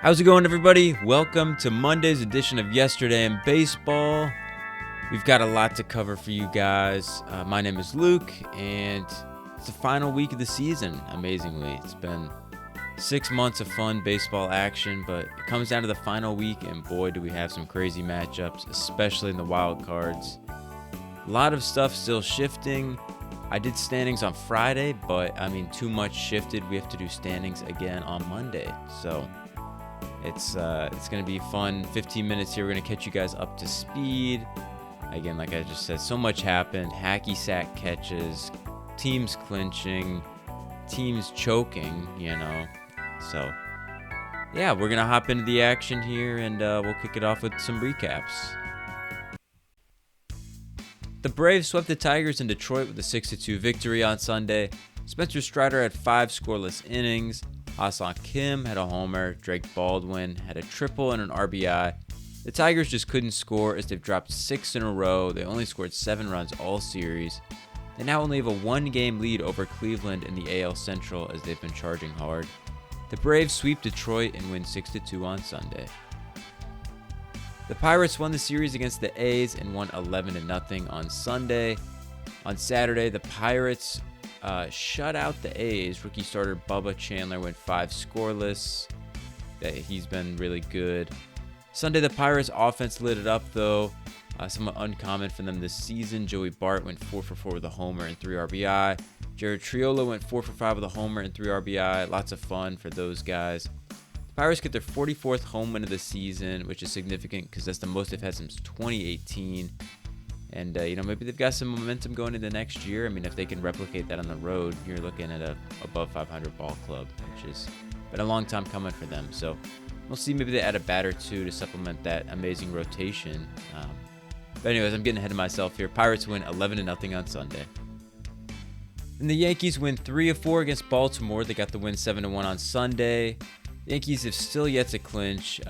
How's it going, everybody? Welcome to Monday's edition of Yesterday in Baseball. We've got a lot to cover for you guys. My name is Luke, and it's the final week of the season, amazingly. It's been 6 months of fun baseball action, but it comes down to the final week, and boy, do we have some crazy matchups, especially in the wild cards. A lot of stuff still shifting. I did standings on Friday, but too much shifted. We have to do standings again on Monday, so it's going to be fun. 15 minutes here. We're going to catch you guys up to speed. Again, like I just said, so much happened. Hacky sack catches, teams clinching, teams choking, So, yeah, we're going to hop into the action here, and we'll kick it off with some recaps. The Braves swept the Tigers in Detroit with a 6-2 victory on Sunday. Spencer Strider had 5 scoreless innings. Ha-Seong Kim had a homer. Drake Baldwin had a triple and an RBI. The Tigers just couldn't score as they've dropped 6 in a row. They only scored 7 runs all series. They now only have a 1-game lead over Cleveland in the AL Central as they've been charging hard. The Braves sweep Detroit and win 6-2 on Sunday. The Pirates won the series against the A's and won 11-0 on Sunday. On Saturday, the Pirates shut out the A's. Rookie starter Bubba Chandler went 5 scoreless. He's been really good. Sunday, the Pirates offense lit it up, though. Somewhat uncommon for them this season. Joey Bart went 4-for-4 with a homer and 3 RBI. Jared Triolo went 4-for-5 with a homer and 3 RBI. Lots of fun for those guys. The Pirates get their 44th home win of the season, which is significant because that's the most they've had since 2018. And, maybe they've got some momentum going into next year. If they can replicate that on the road, you're looking at a above 500 ball club, which has been a long time coming for them. So we'll see. Maybe they add a bat or two to supplement that amazing rotation. But anyways, I'm getting ahead of myself here. Pirates win 11-0 on Sunday. And the Yankees win 3-4 against Baltimore. They got the win 7-1 on Sunday. The Yankees have still yet to clinch.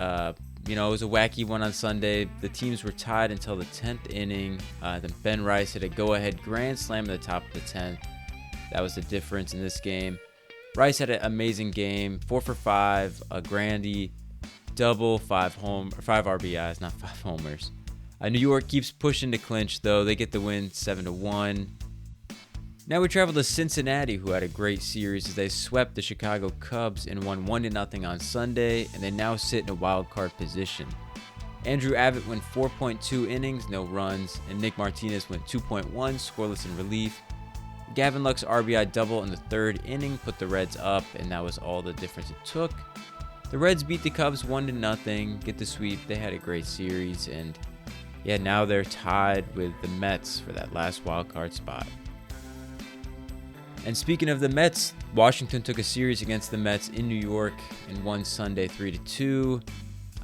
It was a wacky one on Sunday. The teams were tied until the 10th inning. Then Ben Rice hit a go-ahead grand slam at the top of the 10th. That was the difference in this game. Rice had an amazing game. 4-for-5, a grandy, double, 5 RBIs, not 5 homers. New York keeps pushing to clinch, though. They get the win 7-1. Now we travel to Cincinnati, who had a great series as they swept the Chicago Cubs and won 1-0 on Sunday, and they now sit in a wild card position. Andrew Abbott went 4.2 innings, no runs, and Nick Martinez went 2.1, scoreless in relief. Gavin Lux RBI double in the 3rd inning put the Reds up, and that was all the difference it took. The Reds beat the Cubs 1-0, get the sweep. They had a great series, and now they're tied with the Mets for that last wild card spot. And speaking of the Mets, Washington took a series against the Mets in New York and won Sunday 3-2.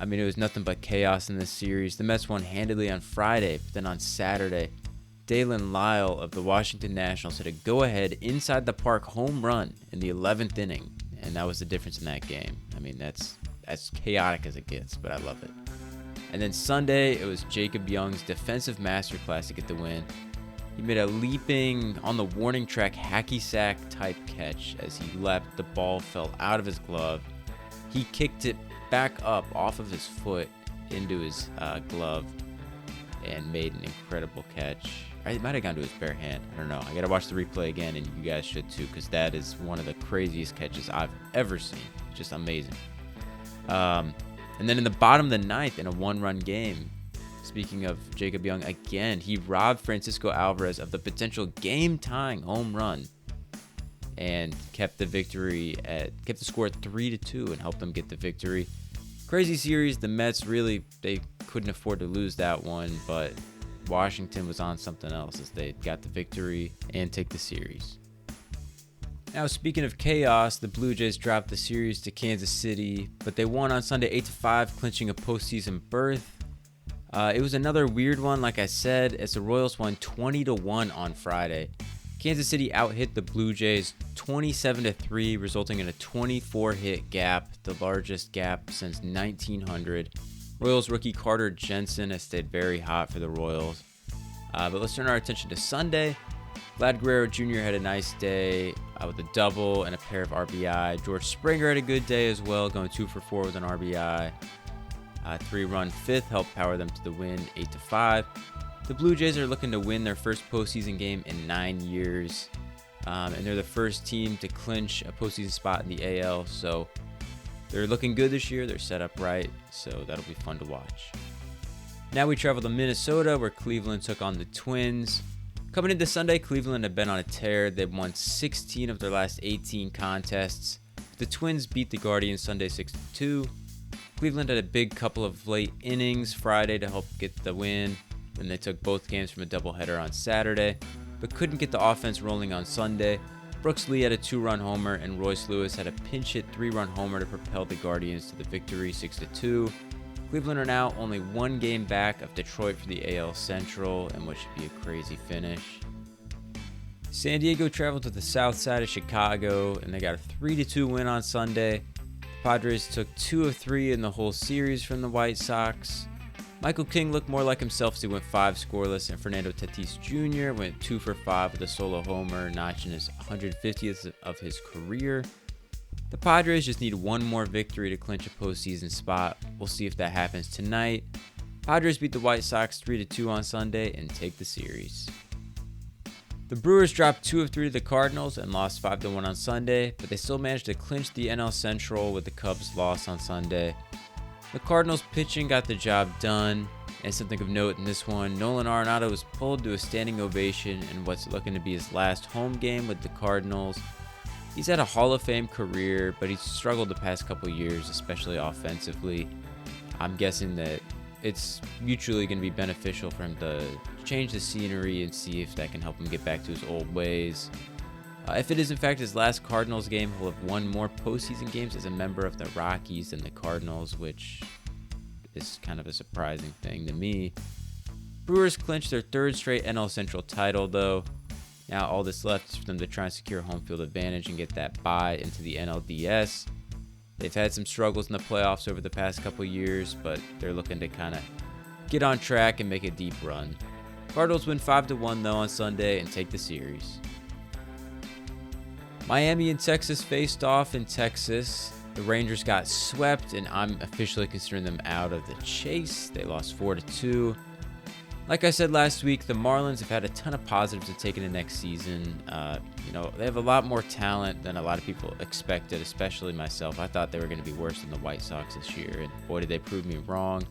It was nothing but chaos in this series. The Mets won handedly on Friday, but then on Saturday, Dalen Lyle of the Washington Nationals hit a go-ahead inside the park home run in the 11th inning, and that was the difference in that game. That's as chaotic as it gets, but I love it. And then Sunday, it was Jacob Young's defensive masterclass to get the win. He made a leaping on the warning track hacky sack type catch. As he leapt, the ball fell out of his glove. He kicked it back up off of his foot into his glove and made an incredible catch. It might have gone to his bare hand. I don't know. I got to watch the replay again, and you guys should too, because that is one of the craziest catches I've ever seen. Just amazing. And then in the bottom of the 9th, in a 1-run game, speaking of Jacob Young, again, he robbed Francisco Alvarez of the potential game-tying home run and kept the score at 3-2 and helped them get the victory. Crazy series. The Mets they couldn't afford to lose that one, but Washington was on something else as they got the victory and take the series. Now, speaking of chaos, the Blue Jays dropped the series to Kansas City, but they won on Sunday 8-5, clinching a postseason berth. It was another weird one, like I said, as the Royals won 20-1 on Friday. Kansas City out-hit the Blue Jays 27-3, resulting in a 24-hit gap, the largest gap since 1900. Royals rookie Carter Jensen has stayed very hot for the Royals. But let's turn our attention to Sunday. Vlad Guerrero Jr. had a nice day with a double and a pair of RBI. George Springer had a good day as well, going 2 for 4 with an RBI. 3-run fifth helped power them to the win, 8-5. The Blue Jays are looking to win their first postseason game in 9 years, and they're the first team to clinch a postseason spot in the AL, so they're looking good this year. They're set up right, so that'll be fun to watch. Now we travel to Minnesota, where Cleveland took on the Twins. Coming into Sunday, Cleveland had been on a tear. They've won 16 of their last 18 contests. The Twins beat the Guardians Sunday 6-2. Cleveland had a big couple of late innings Friday to help get the win. Then they took both games from a doubleheader on Saturday, but couldn't get the offense rolling on Sunday. Brooks Lee had a 2-run homer, and Royce Lewis had a pinch-hit 3-run homer to propel the Guardians to the victory 6-2. Cleveland are now only 1 game back of Detroit for the AL Central, and what should be a crazy finish. San Diego traveled to the south side of Chicago, and they got a 3-2 win on Sunday. The Padres took 2 of 3 in the whole series from the White Sox. Michael King looked more like himself as he went 5 scoreless, and Fernando Tatis Jr. went 2 for 5 with a solo homer, notching his 150th of his career. The Padres just need one more victory to clinch a postseason spot. We'll see if that happens tonight. Padres beat the White Sox 3-2 on Sunday and take the series. The Brewers dropped 2 of 3 to the Cardinals and lost 5-1 on Sunday, but they still managed to clinch the NL Central with the Cubs' loss on Sunday. The Cardinals pitching got the job done, and something of note in this one, Nolan Arenado was pulled to a standing ovation in what's looking to be his last home game with the Cardinals. He's had a Hall of Fame career, but he's struggled the past couple years, especially offensively. I'm guessing that it's mutually going to be beneficial for him to change the scenery and see if that can help him get back to his old ways. If it is in fact his last Cardinals game, he'll have won more postseason games as a member of the Rockies than the Cardinals, which is kind of a surprising thing to me. Brewers clinched their 3rd straight NL Central title, though. Now all that's left is for them to try and secure home field advantage and get that bye into the NLDS. They've had some struggles in the playoffs over the past couple years, but they're looking to kind of get on track and make a deep run. Cardinals win 5-1 though on Sunday and take the series. Miami and Texas faced off in Texas. The Rangers got swept, and I'm officially considering them out of the chase. They lost 4-2. Like I said last week, the Marlins have had a ton of positives to take into next season. They have a lot more talent than a lot of people expected, especially myself. I thought they were going to be worse than the White Sox this year, and boy, did they prove me wrong.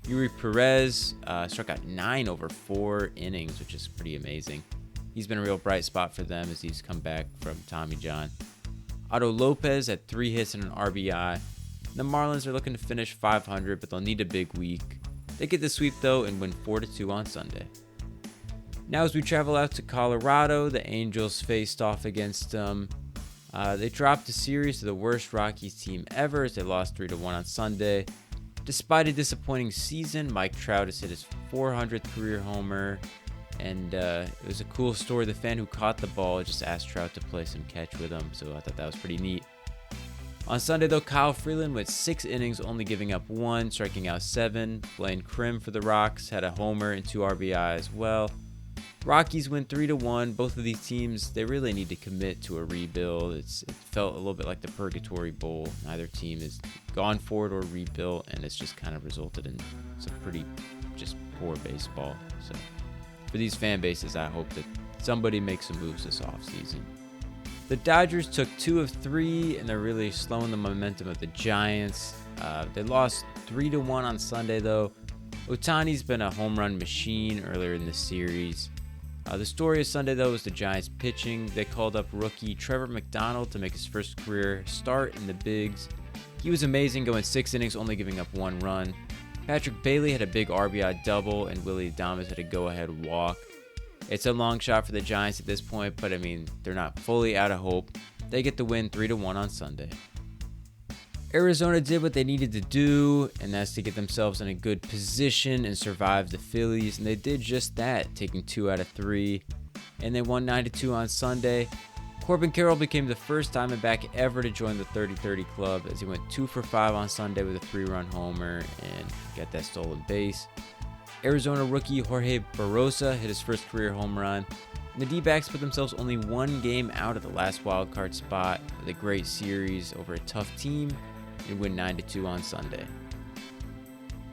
Yuri Perez struck out 9 over 4 innings, which is pretty amazing. He's been a real bright spot for them as he's come back from Tommy John. Otto Lopez had 3 hits and an RBI. The Marlins are looking to finish 500, but they'll need a big week. They get the sweep though and win 4-2 on Sunday. Now as we travel out to Colorado, the Angels faced off against them. They dropped the series to the worst Rockies team ever as they lost 3-1 on Sunday. Despite a disappointing season, Mike Trout has hit his 400th career homer, and it was a cool story. The fan who caught the ball just asked Trout to play some catch with him, so I thought that was pretty neat. On Sunday, though, Kyle Freeland went 6 innings, only giving up 1, striking out 7. Blaine Crim for the Rocks had a homer and 2 RBI as well. Rockies win 3-1. Both of these teams, they really need to commit to a rebuild. It felt a little bit like the Purgatory Bowl. Neither team has gone for it or rebuilt, and it's just kind of resulted in some pretty just poor baseball. So for these fan bases, I hope that somebody makes some moves this offseason. The Dodgers took 2 of 3, and they're really slowing the momentum of the Giants. They lost 3-1 on Sunday, though. Ohtani's been a home run machine earlier in the series. The story of Sunday, though, was the Giants pitching. They called up rookie Trevor McDonald to make his first career start in the bigs. He was amazing, going 6 innings, only giving up 1 run. Patrick Bailey had a big RBI double, and Willie Adames had a go-ahead walk. It's a long shot for the Giants at this point, but they're not fully out of hope. They get the win 3-1 on Sunday. Arizona did what they needed to do, and that's to get themselves in a good position and survive the Phillies, and they did just that, taking 2 out of 3, and they won 9-2 on Sunday. Corbin Carroll became the first Diamondback ever to join the 30-30 club as he went 2 for 5 on Sunday with a 3-run homer and got that stolen base. Arizona rookie Jorge Barrosa hit his first career home run. And the D-backs put themselves only one game out of the last wildcard spot with a great series over a tough team and win 9-2 on Sunday.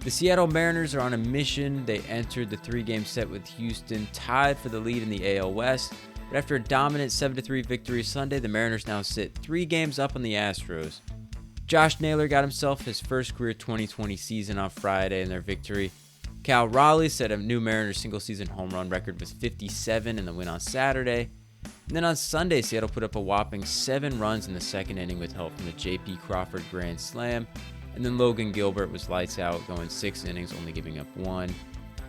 The Seattle Mariners are on a mission. They entered the 3-game set with Houston tied for the lead in the AL West. But after a dominant 7-3 victory Sunday, the Mariners now sit 3 games up on the Astros. Josh Naylor got himself his first career 2020 season on Friday in their victory. Cal Raleigh set a new Mariners single-season home run record with 57 in the win on Saturday. And then on Sunday, Seattle put up a whopping 7 runs in the second inning with help from the J.P. Crawford grand slam. And then Logan Gilbert was lights out, going 6 innings, only giving up 1.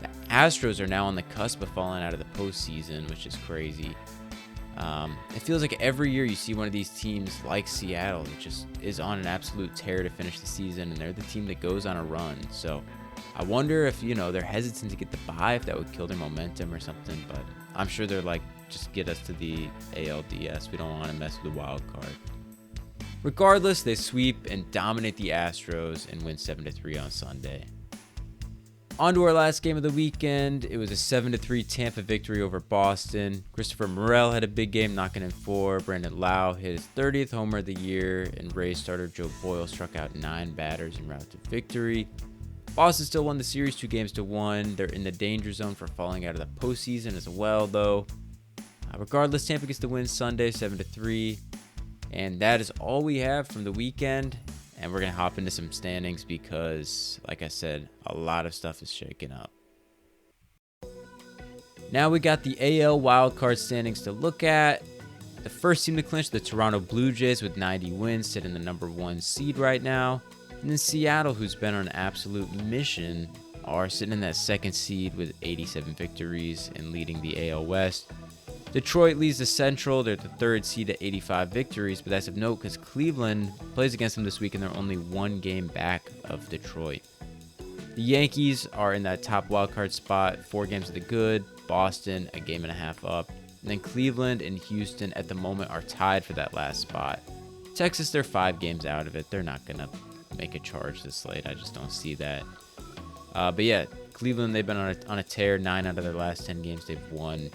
The Astros are now on the cusp of falling out of the postseason, which is crazy. It feels like every year you see one of these teams like Seattle that just is on an absolute tear to finish the season, and they're the team that goes on a run. So I wonder if, they're hesitant to get the bye, if that would kill their momentum or something. But I'm sure they're like, just get us to the ALDS. We don't want to mess with the wild card. Regardless, they sweep and dominate the Astros and win 7-3 on Sunday. On to our last game of the weekend. It was a 7-3 Tampa victory over Boston. Christopher Morel had a big game, knocking in 4. Brandon Lau hit his 30th homer of the year, and Rays starter Joe Boyle struck out 9 batters en route to victory. Boston still won the series 2-1. They're in the danger zone for falling out of the postseason as well, though. Regardless, Tampa gets the win Sunday, 7-3. And that is all we have from the weekend. And we're going to hop into some standings because, like I said, a lot of stuff is shaking up. Now we got the AL wildcard standings to look at. The first team to clinch, the Toronto Blue Jays with 90 wins, sit in the number 1 seed right now. And then Seattle, who's been on an absolute mission, are sitting in that 2nd seed with 87 victories and leading the AL West. Detroit leads the Central. They're the 3rd seed at 85 victories, but that's of note because Cleveland plays against them this week and they're only 1 game back of Detroit. The Yankees are in that top wildcard spot, 4 games of the good. Boston, a game and a half up. And then Cleveland and Houston at the moment are tied for that last spot. Texas, they're 5 games out of it. They're not going to make a charge this late. I just don't see that. But yeah, Cleveland, they've been on a tear. 9 out of their last 10 games they've won.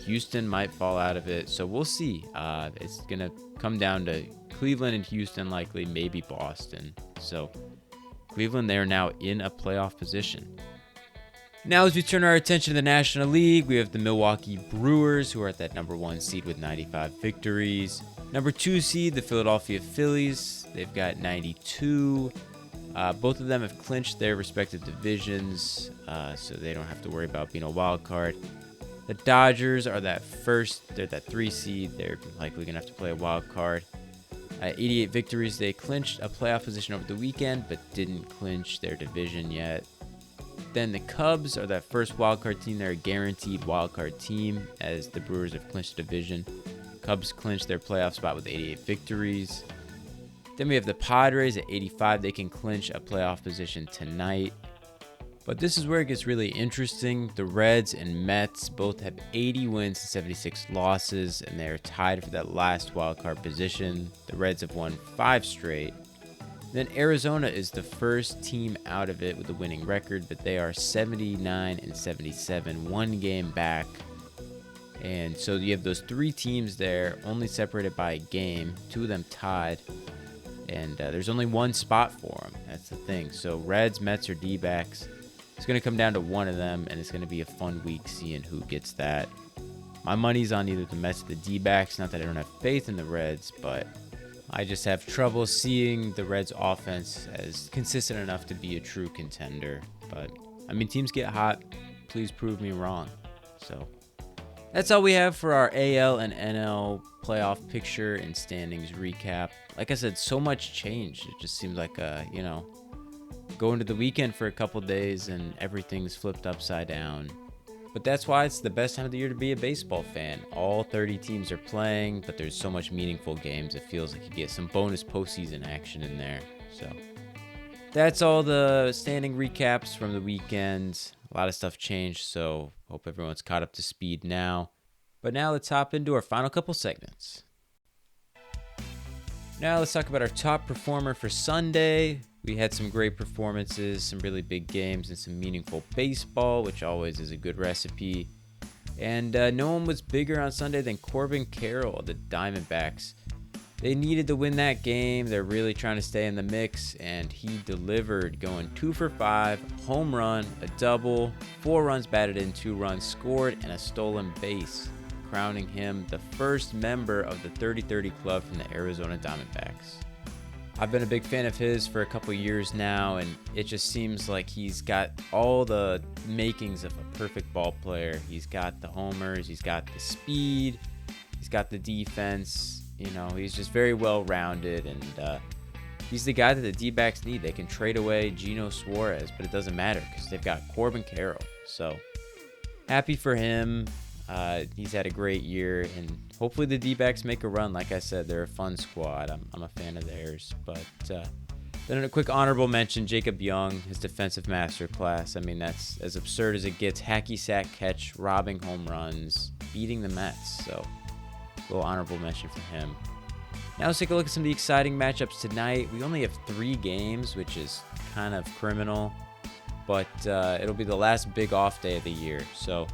Houston might fall out of it, so we'll see. It's going to come down to Cleveland and Houston, likely, maybe Boston. So Cleveland, they are now in a playoff position. Now, as we turn our attention to the National League, we have the Milwaukee Brewers, who are at that number 1 seed with 95 victories. Number 2 seed, the Philadelphia Phillies. They've got 92. Both of them have clinched their respective divisions, so they don't have to worry about being a wild card. The Dodgers are they're that 3 seed. They're likely going to have to play a wild card. 88 victories. They clinched a playoff position over the weekend, but didn't clinch their division yet. Then the Cubs are that first wild card team. They're a guaranteed wild card team as the Brewers have clinched the division. Cubs clinched their playoff spot with 88 victories. Then we have the Padres at 85. They can clinch a playoff position tonight. But this is where it gets really interesting. The Reds and Mets both have 80 wins and 76 losses, and they're tied for that last wildcard position. The Reds have won 5 straight. Then Arizona is the first team out of it with a winning record, but they are 79 and 77, 1 game back. And so you have those 3 teams there, only separated by a game, 2 of them tied. And there's only 1 spot for them. That's the thing. So Reds, Mets, or D-backs. It's going to come down to one of them, and it's going to be a fun week seeing who gets that. My money's on either the Mets or the D-backs. Not that I don't have faith in the Reds, but I just have trouble seeing the Reds' offense as consistent enough to be a true contender. But, teams get hot. Please prove me wrong. So, that's all we have for our AL and NL playoff picture and standings recap. Like I said, so much changed. It just seems like, go into the weekend for a couple days and everything's flipped upside down. But that's why it's the best time of the year to be a baseball fan. All 30 teams are playing, but there's so much meaningful games. It feels like you get some bonus postseason action in there. So that's all the standing recaps from the weekend. A lot of stuff changed, so hope everyone's caught up to speed now. But now let's hop into our final couple segments. Now let's talk about our top performer for Sunday. We had some great performances, some really big games, and some meaningful baseball, which always is a good recipe. And no one was bigger on Sunday than Corbin Carroll of the Diamondbacks. They needed to win that game. They're really trying to stay in the mix, and he delivered, going 2 for 5, home run, a double, 4 runs batted in, 2 runs scored, and a stolen base, crowning him the first member of the 30-30 club from the Arizona Diamondbacks. I've been a big fan of his for a couple years now, and it just seems like he's got all the makings of a perfect ball player. He's got the homers, he's got the speed, he's got the defense. You know, he's just very well-rounded, and he's the guy that the D-backs need. They can trade away Geno Suarez, but it doesn't matter because they've got Corbin Carroll. So happy for him. He's had a great year, and hopefully the D-backs make a run. Like I said, they're a fun squad. I'm a fan of theirs. But then a quick honorable mention, Jacob Young, his defensive masterclass. I mean, that's as absurd as it gets. Hacky sack catch, robbing home runs, beating the Mets. So a little honorable mention for him. Now let's take a look at some of the exciting matchups tonight. We only have 3 games, which is kind of criminal, but it'll be the last big off day of the year. So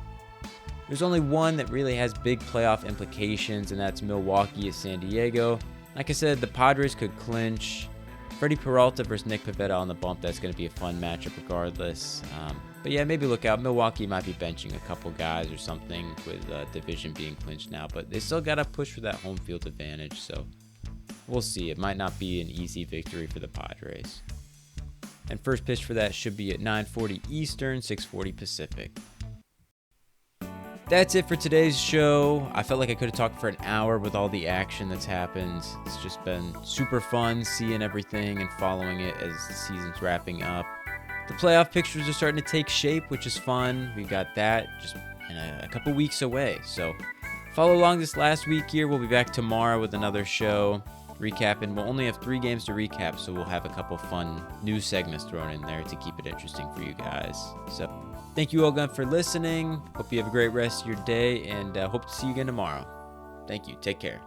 there's only one that really has big playoff implications, and that's Milwaukee at San Diego. Like I said, the Padres could clinch. Freddie Peralta versus Nick Pivetta on the bump. That's going to be a fun matchup regardless. But yeah, maybe look out. Milwaukee might be benching a couple guys or something with division being clinched now, but they still got to push for that home field advantage. So we'll see. It might not be an easy victory for the Padres. And first pitch for that should be at 9:40 Eastern, 6:40 Pacific. That's it for today's show. I felt like I could have talked for an hour with all the action that's happened. It's just been super fun seeing everything and following it as the season's wrapping up. The playoff pictures are starting to take shape, which is fun. We got that just in a couple weeks away. So follow along this last week here. We'll be back tomorrow with another show recapping. We'll only have 3 games to recap, so we'll have a couple fun news segments thrown in there to keep it interesting for you guys. So thank you all again for listening. Hope you have a great rest of your day, and hope to see you again tomorrow. Thank you. Take care.